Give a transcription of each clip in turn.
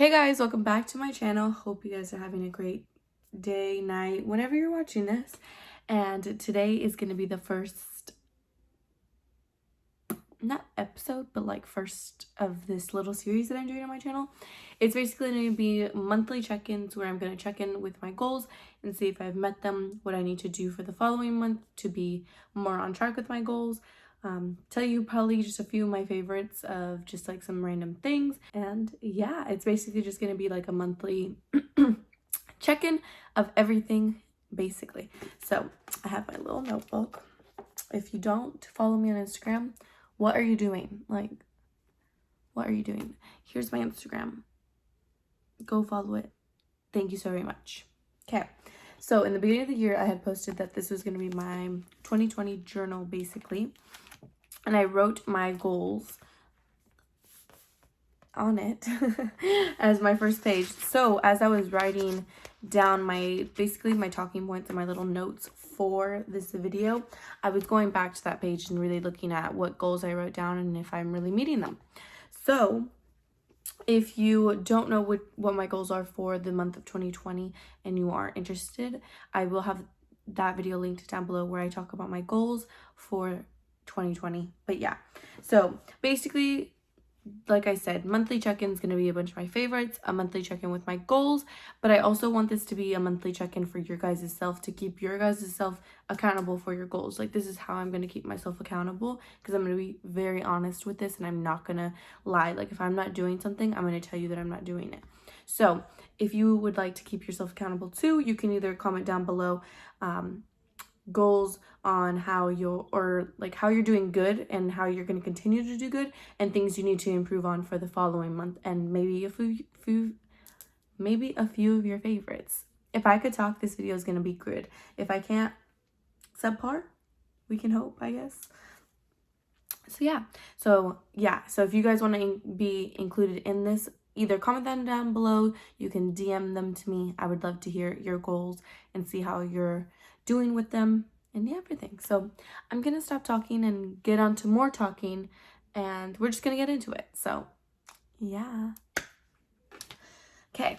Hey guys, welcome back to my channel. Hope you guys are having a great day, night, whenever you're watching this. And today is going to be the first, not episode, but like first of this little series that I'm doing on my channel. It's basically going to be monthly check-ins where I'm going to check in with my goals and see if I've met them, what I need to do for the following month to be more on track with my goals. Tell you probably just a few of my favorites of just like some random things. And yeah, it's basically just going to be like a monthly check-in of everything basically. So I have my little notebook. If you don't follow me on Instagram, what are you doing? Like, what are you doing? Here's my Instagram. Go follow it. Thank you so very much. Okay. So in the beginning of the year, I had posted that this was going to be my 2020 journal basically. And I wrote my goals on it as my first page. So as I was writing down my talking points and my little notes for this video, I was going back to that page and really looking at what goals I wrote down and if I'm really meeting them. So if you don't know what my goals are for the month of 2020 and you are interested, I will have that video linked down below where I talk about my goals for 2020. But yeah, so basically, like I said, monthly check-in is going to be a bunch of my favorites, a monthly check-in with my goals, but I also want this to be a monthly check-in for your guys' self, to keep your guys' self accountable for your goals. Like, this is how I'm going to keep myself accountable, because I'm going to be very honest with this and I'm not going to lie. Like, if I'm not doing something, I'm going to tell you that I'm not doing it. So if you would like to keep yourself accountable too, you can either comment down below goals on how you're doing good and how you're going to continue to do good, and things you need to improve on for the following month, and maybe a few of your favorites. If I could talk, this video is going to be good. If I can't, subpar, we can hope, I guess. So if you guys want to be included in this, either comment them down below, you can DM them to me. I would love to hear your goals and see how you're doing with them and everything. So I'm gonna stop talking and get on to more talking, and we're just gonna get into it. So yeah. Okay,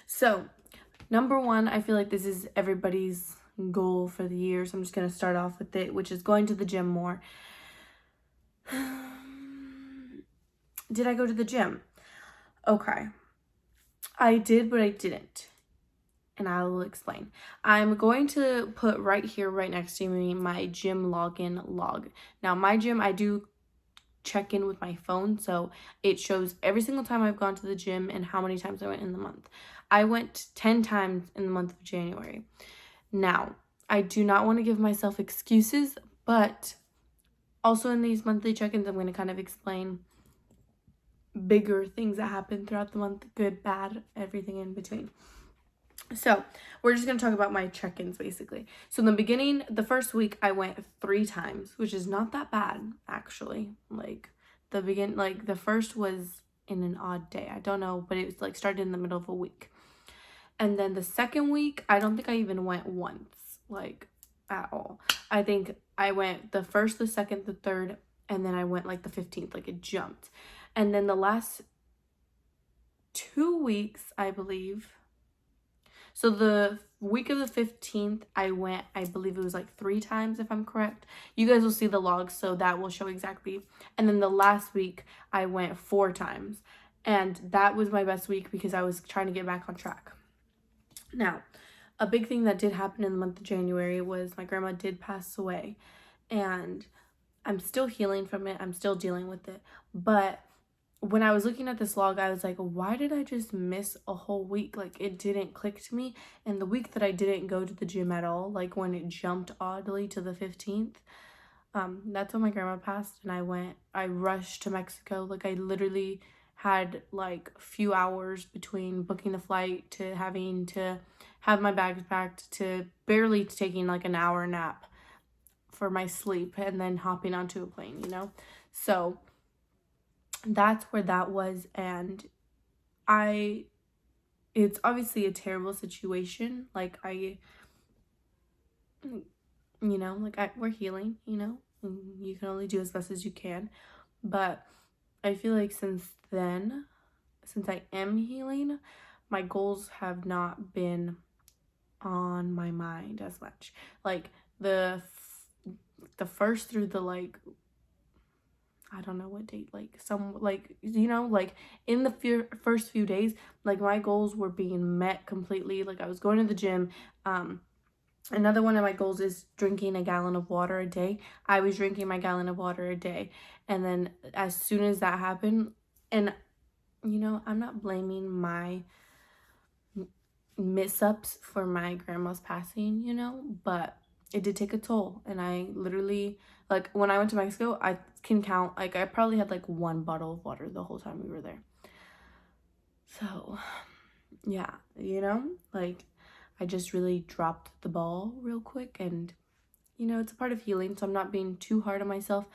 so number one, I feel like this is everybody's goal for the year, so I'm just gonna start off with it, which is going to the gym more. Did I go to the gym? Okay, I did, but I didn't. And I will explain. I'm going to put right here, right next to me, my gym login log. Now, my gym, I do check in with my phone, so it shows every single time I've gone to the gym and how many times I went in the month. I went 10 times in the month of January. Now, I do not want to give myself excuses, but also in these monthly check-ins, I'm going to kind of explain bigger things that happen throughout the month, good, bad, everything in between. So we're just going to talk about my check-ins basically. So in the beginning, the first week I went 3 times, which is not that bad actually. Like the first was in an odd day. I don't know, but it was like started in the middle of a week. And then the second week, I don't think I even went once, like at all. I think I went the first, the second, the third, and then I went like the 15th, like it jumped. And then the last 2 weeks, I believe. So the week of the 15th, I went, I believe it was like 3 times, if I'm correct. You guys will see the logs, so that will show exactly. And then the last week, I went 4 times. And that was my best week because I was trying to get back on track. Now, a big thing that did happen in the month of January was my grandma did pass away. And I'm still healing from it. I'm still dealing with it. But when I was looking at this log, I was like, why did I just miss a whole week? Like, it didn't click to me. And the week that I didn't go to the gym at all, like when it jumped oddly to the 15th, that's when my grandma passed. And I rushed to Mexico. Like, I literally had like a few hours between booking the flight to having to have my bags packed to barely taking like an hour nap for my sleep and then hopping onto a plane, you know? So that's where that was. And it's obviously a terrible situation. Like we're healing, you know, and you can only do as best as you can. But I feel like since since I am healing, my goals have not been on my mind as much. Like the first through the like, I don't know what date, like some, like, you know, like in the first few days, like my goals were being met completely. Like I was going to the gym. Another one of my goals is drinking a gallon of water a day. I was drinking my gallon of water a day. And then as soon as that happened, and you know, I'm not blaming my mess-ups for my grandma's passing, you know, but it did take a toll. And I literally, like when I went to Mexico, I can count, like I probably had like 1 bottle of water the whole time we were there. So yeah, you know, like I just really dropped the ball real quick. And you know, it's a part of healing, so I'm not being too hard on myself.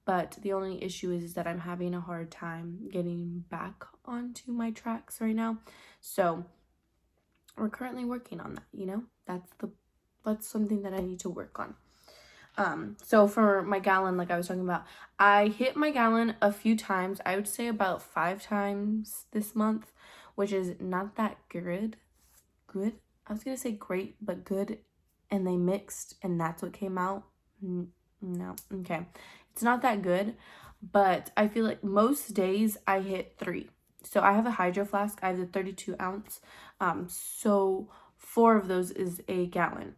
But the only issue is that I'm having a hard time getting back onto my tracks right now. So we're currently working on that, you know? That's something that I need to work on. So for my gallon, like I was talking about, I hit my gallon a few times. I would say about 5 times this month, which is not that good. I was gonna say great, but good, and they mixed, and that's what came out. No, okay. It's not that good, but I feel like most days I hit 3. So I have a hydro flask. I have the 32 ounce. So 4 of those is a gallon.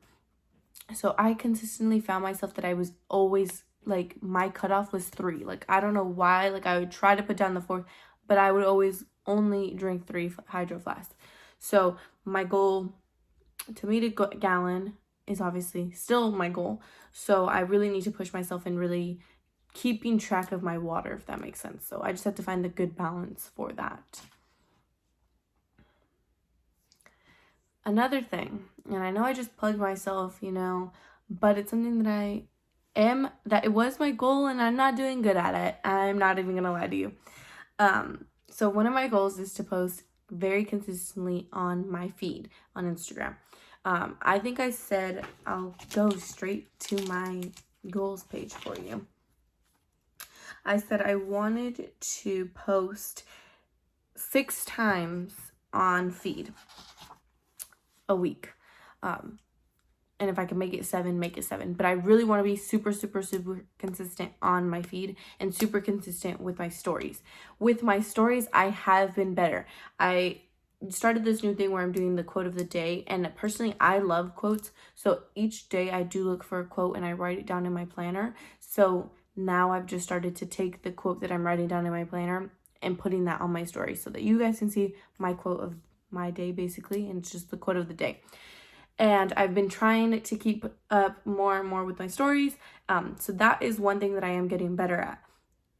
So I consistently found myself that I was always, like, my cutoff was 3. Like, I don't know why. Like, I would try to put down the 4th, but I would always only drink 3 hydro flasks. So my goal to meet a gallon is obviously still my goal. So I really need to push myself in really keeping track of my water, if that makes sense. So I just have to find the good balance for that. Another thing, and I know I just plugged myself, you know, but it's something that it was my goal, and I'm not doing good at it. I'm not even gonna lie to you. So one of my goals is to post very consistently on my feed on Instagram. I think I said, I'll go straight to my goals page for you. I said I wanted to post 6 times on feed a week. And if I can make it 7, make it 7. But I really want to be super, super, super consistent on my feed and super consistent with my stories. With my stories, I have been better. I started this new thing where I'm doing the quote of the day, and personally I love quotes, so each day I do look for a quote and I write it down in my planner. So now I've just started to take the quote that I'm writing down in my planner and putting that on my story so that you guys can see my quote of my day, basically, and it's just the quote of the day. And I've been trying to keep up more and more with my stories, so that is one thing that I am getting better at.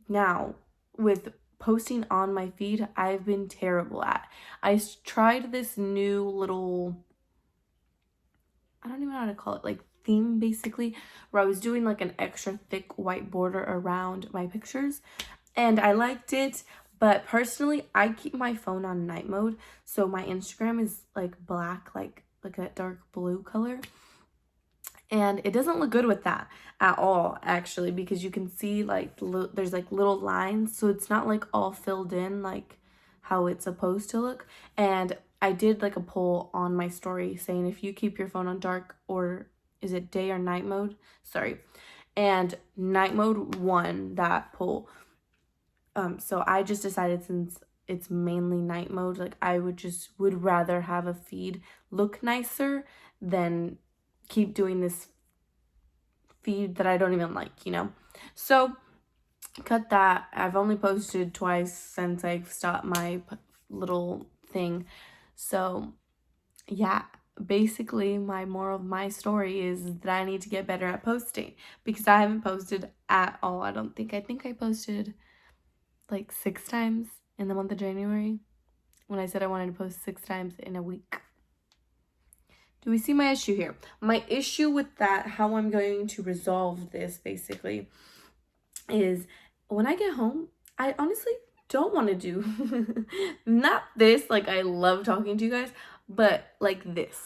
Now with posting on my feed, I've been terrible at. I tried this new little, I don't even know how to call it, like theme, basically, where I was doing like an extra thick white border around my pictures, and I liked it. But personally, I keep my phone on night mode, so my Instagram is like black, like a dark blue color. And it doesn't look good with that at all, actually, because you can see like there's like little lines, so it's not like all filled in like how it's supposed to look. And I did like a poll on my story saying if you keep your phone on dark, or is it day or night mode? Sorry. And night mode won that poll. So I just decided, since it's mainly night mode, like I would rather have a feed look nicer than keep doing this feed that I don't even like, you know? So cut that. I've only posted twice since I stopped my little thing. So yeah, basically my moral of my story is that I need to get better at posting, because I haven't posted at all. I think I posted like 6 times in the month of January, when I said I wanted to post 6 times in a week. Do we see my issue here? My issue with that, how I'm going to resolve this, basically, is when I get home, I honestly don't want to do not this, like I love talking to you guys, but like this,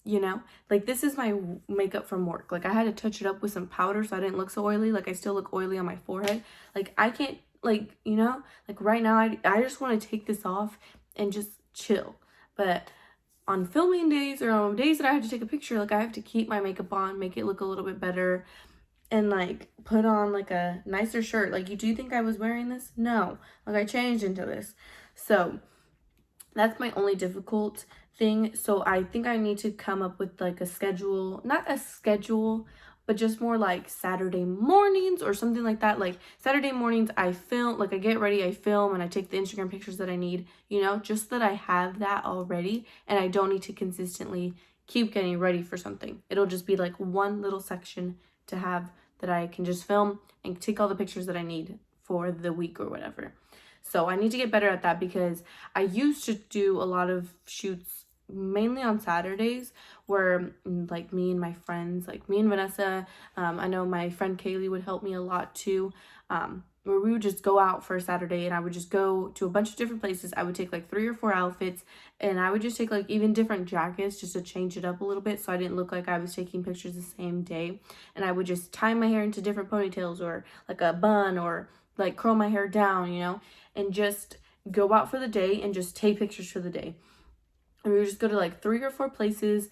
you know? Like this is my makeup from work. Like I had to touch it up with some powder so I didn't look so oily. Like I still look oily on my forehead. Like I can't Like, you know, like right now, I just want to take this off and just chill. But on filming days or on days that I have to take a picture, like I have to keep my makeup on, make it look a little bit better, and like put on like a nicer shirt. Like, you do think I was wearing this? No, like I changed into this. So that's my only difficult thing. So I think I need to come up with like a schedule, not a schedule, but just more like Saturday mornings or something like that. Like Saturday mornings I film, like I get ready, I film, and I take the Instagram pictures that I need, you know, just that I have that already and I don't need to consistently keep getting ready for something. It'll just be like one little section to have that I can just film and take all the pictures that I need for the week or whatever. So I need to get better at that because I used to do a lot of shoots mainly on Saturdays where like me and my friends, like me and Vanessa, I know my friend Kaylee would help me a lot too, where we would just go out for a Saturday and I would just go to a bunch of different places. I would take like 3 or 4 outfits and I would just take like even different jackets just to change it up a little bit so I didn't look like I was taking pictures the same day. And I would just tie my hair into different ponytails or like a bun or like curl my hair down, you know, and just go out for the day and just take pictures for the day. And we would just go to like 3 or 4 places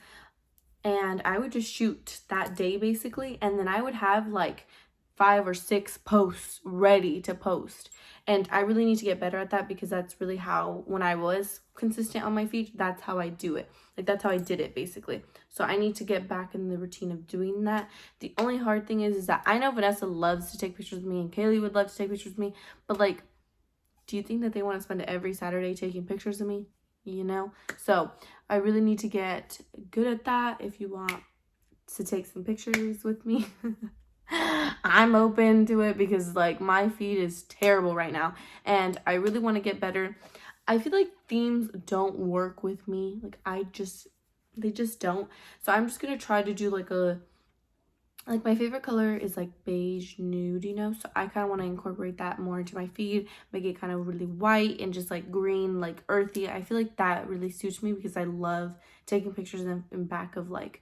and I would just shoot that day basically. And then I would have like 5 or 6 posts ready to post. And I really need to get better at that because that's really how, when I was consistent on my feed, that's how I do it. Like that's how I did it basically. So I need to get back in the routine of doing that. The only hard thing is that I know Vanessa loves to take pictures of me and Kaylee would love to take pictures of me, but like, do you think that they want to spend every Saturday taking pictures of me? You know? So I really need to get good at that. If you want to take some pictures with me, I'm open to it because like my feed is terrible right now and I really want to get better. I feel like themes don't work with me. Like they just don't. So I'm just going to try to do like my favorite color is like beige nude, you know, so I kind of want to incorporate that more into my feed, make it kind of really white and just like green, like earthy. I feel like that really suits me because I love taking pictures in back of like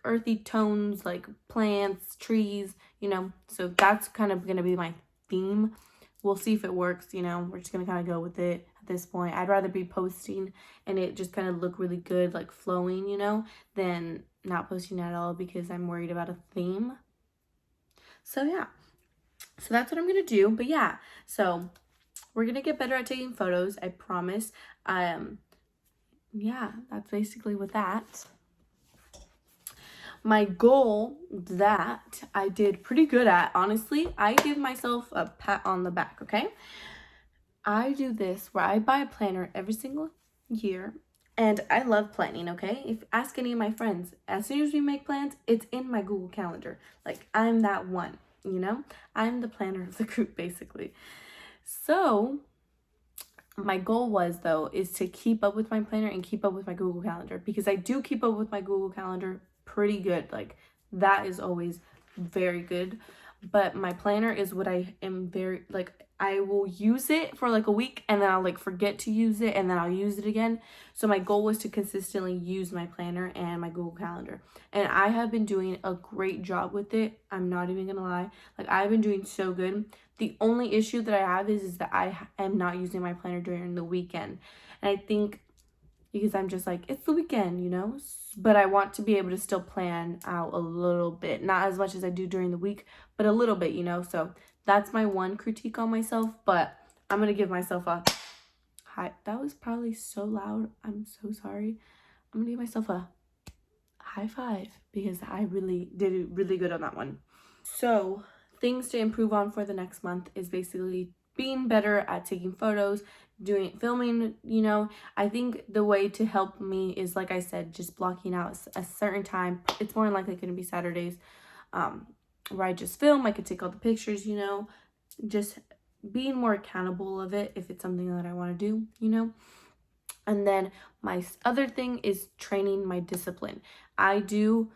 earthy tones, like plants, trees, you know, so that's kind of gonna be my theme. We'll see if it works, you know, we're just gonna kind of go with it at this point. I'd rather be posting and it just kind of look really good, like flowing, you know, than not posting at all because I'm worried about a theme. So yeah, so that's what I'm gonna do. But yeah, so we're gonna get better at taking photos, I promise. Yeah, that's basically with that. My goal that I did pretty good at, honestly, I give myself a pat on the back, okay? I do this where I buy a planner every single year and I love planning, okay? If ask any of my friends, as soon as we make plans, it's in my Google Calendar. Like I'm that one, you know? I'm the planner of the group basically. So my goal was though is to keep up with my planner and keep up with my Google Calendar because I do keep up with my Google Calendar pretty good. Like that is always very good, but my planner is what I am very like I will use it for like a week and then I'll like forget to use it and then I'll use it again. So my goal was to consistently use my planner and my Google Calendar, and I have been doing a great job with it. I'm not even gonna lie, like I've been doing so good. The only issue that I have is that I am not using my planner during the weekend, and I think because I'm just like, it's the weekend, you know, but I want to be able to still plan out a little bit, not as much as I do during the week, but a little bit, you know. So that's my one critique on myself, but I'm gonna give myself a high. That was probably so loud, I'm so sorry. I'm gonna give myself a high five because I really did really good on that one. So things to improve on for the next month is basically being better at taking photos, filming, you know. I think the way to help me is, like I said, just blocking out a certain time. It's more than likely going to be Saturdays, where I just film. I could take all the pictures, you know, just being more accountable of it if it's something that I want to do, you know. And then my other thing is training my discipline. I do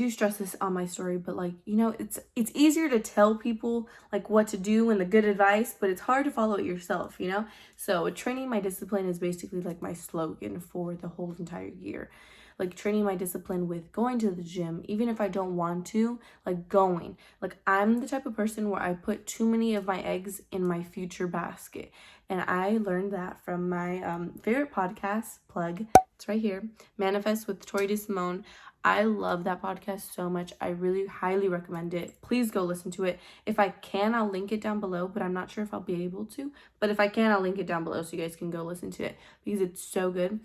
stress this on my story, but like, you know, it's easier to tell people like what to do and the good advice, but it's hard to follow it yourself, you know? So training my discipline is basically like my slogan for the whole entire year. like training my discipline with going to the gym, even if I don't want to, like going. Like I'm the type of person where I put too many of my eggs in my future basket. And I learned that from my favorite podcast, plug, it's right here, Manifest with TORI DESIMONE. I love that podcast so much. I really highly recommend it. Please go listen to it. If I can, I'll link it down below, but I'm not sure if I'll be able to. But if I can, I'll link it down below so you guys can go listen to it because it's so good.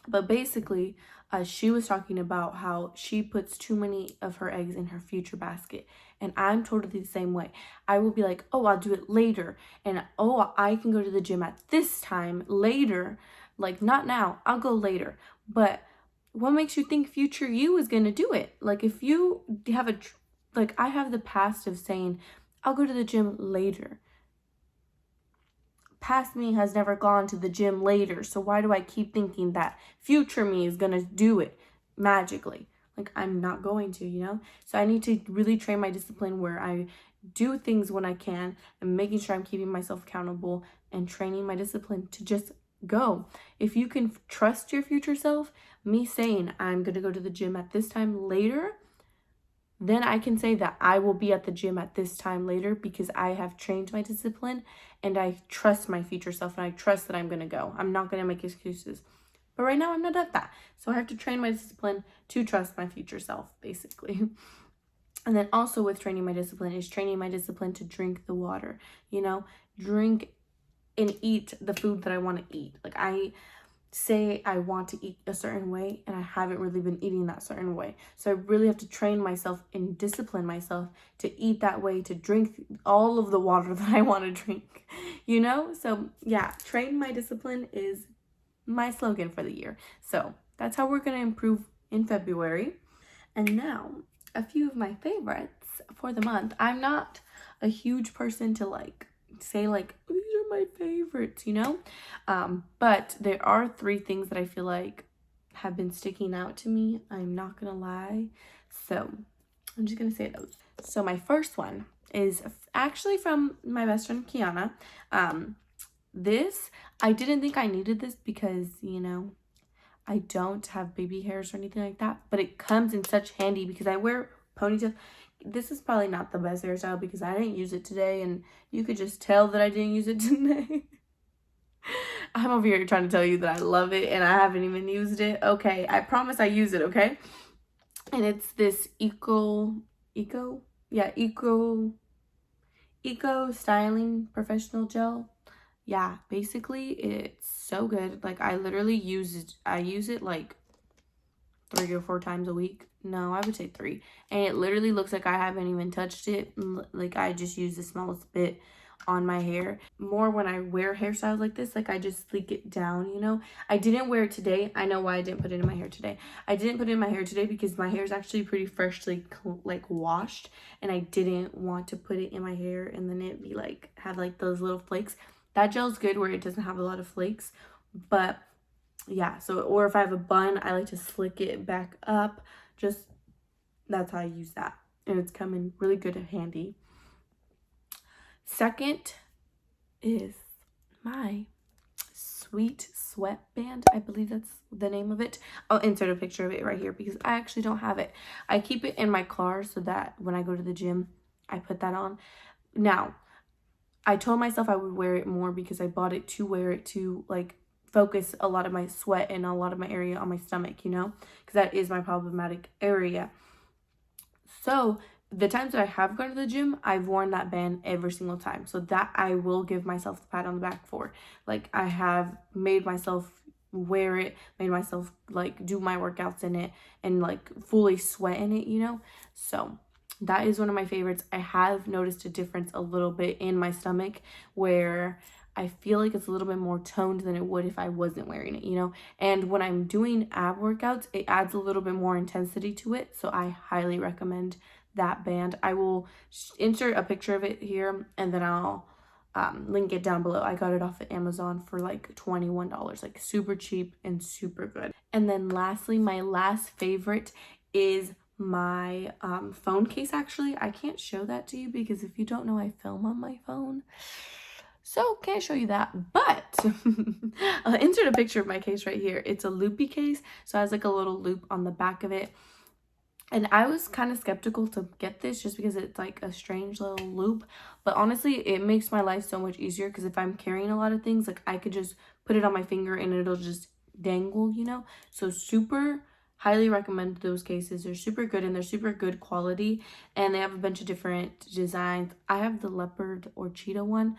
But basically, she was talking about how she puts too many of her eggs in her future basket. And I'm totally the same way. I will be like, oh, I'll do it later. And oh, I can go to the gym at this time later. Like, not now. I'll go later. But what makes you think future you is going to do it? Like, if you have like, I have the past of saying, I'll go to the gym later. Past me has never gone to the gym later, so why do I keep thinking that future me is gonna do it magically? Like, I'm not going to, you know? So I need to really train my discipline where I do things when I can and making sure I'm keeping myself accountable and training my discipline to just go. If you can trust your future self, me saying I'm gonna go to the gym at this time later, then I can say that I will be at the gym at this time later because I have trained my discipline and I trust my future self and I trust that I'm going to go. I'm not going to make excuses. But right now I'm not at that. So I have to train my discipline to trust my future self, basically. And then also with training my discipline is training my discipline to drink the water, you know, drink and eat the food that I want to eat. Like I say I want to eat a certain way and I haven't really been eating that certain way. So I really have to train myself and discipline myself to eat that way, to drink all of the water that I want to drink, you know? So yeah, train my discipline is my slogan for the year. So that's how we're going to improve in February. And now a few of my favorites for the month. I'm not a huge person to like say like these are my favorites, you know, but there are 3 things that I feel like have been sticking out to me. I'm not gonna lie, so I'm just gonna say those. So my first one is actually from my best friend Kiana. This I didn't think I needed this because, you know, I don't have baby hairs or anything like that, but it comes in such handy because I wear ponytails. This is probably not the best hairstyle because I didn't use it today, and you could just tell that I didn't use it today. I'm over here trying to tell you that I love it and I haven't even used it. Okay, I promise I use it, okay? And it's this eco styling professional gel. Yeah, basically it's so good. Like I use it like 3 or 4 times a week. No, I would say 3. And it literally looks like I haven't even touched it. Like I just use the smallest bit on my hair. More when I wear hairstyles like this, like I just sleek it down, you know. I didn't wear it today. I know why I didn't put it in my hair today. I didn't put it in my hair today because my hair is actually pretty freshly like washed, and I didn't want to put it in my hair and then it be like have like those little flakes. That gel's good where it doesn't have a lot of flakes, but yeah, so or if I have a bun, I like to slick it back up. Just that's how I use that, and it's coming really good and handy. Second is my sweet sweatband. I believe that's the name of it. I'll insert a picture of it right here because I actually don't have it. I keep it in my car so that when I go to the gym, I put that on. Now, I told myself I would wear it more because I bought it to wear it to like focus a lot of my sweat and a lot of my area on my stomach, you know, because that is my problematic area. So the times that I have gone to the gym, I've worn that band every single time. So that I will give myself the pat on the back for. Like I have made myself wear it, made myself like do my workouts in it and like fully sweat in it, you know. So that is one of my favorites. I have noticed a difference a little bit in my stomach where I feel like it's a little bit more toned than it would if I wasn't wearing it, you know? And when I'm doing ab workouts, it adds a little bit more intensity to it. So I highly recommend that band. I will insert a picture of it here and then I'll link it down below. I got it off of Amazon for like $21, like super cheap and super good. And then lastly, my last favorite is my phone case. Actually, I can't show that to you because if you don't know, I film on my phone. So can't show you that, but I'll insert a picture of my case right here. It's a loopy case, so it has like a little loop on the back of it. And I was kind of skeptical to get this just because it's like a strange little loop. But honestly, it makes my life so much easier because if I'm carrying a lot of things, like I could just put it on my finger and it'll just dangle, you know? So super highly recommend those cases. They're super good and they're super good quality. And they have a bunch of different designs. I have the leopard or cheetah one.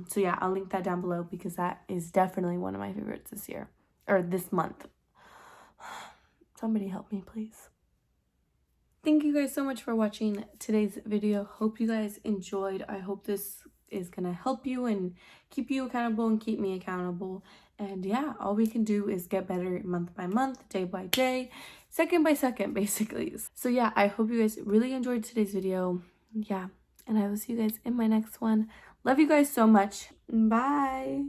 So yeah, I'll link that down below because that is definitely one of my favorites this year. Or this month. Somebody help me, please. Thank you guys so much for watching today's video. Hope you guys enjoyed. I hope this is gonna help you and keep you accountable and keep me accountable. And yeah, all we can do is get better month by month, day by day, second by second, basically. So yeah, I hope you guys really enjoyed today's video. Yeah, and I will see you guys in my next one. Love you guys so much. Bye.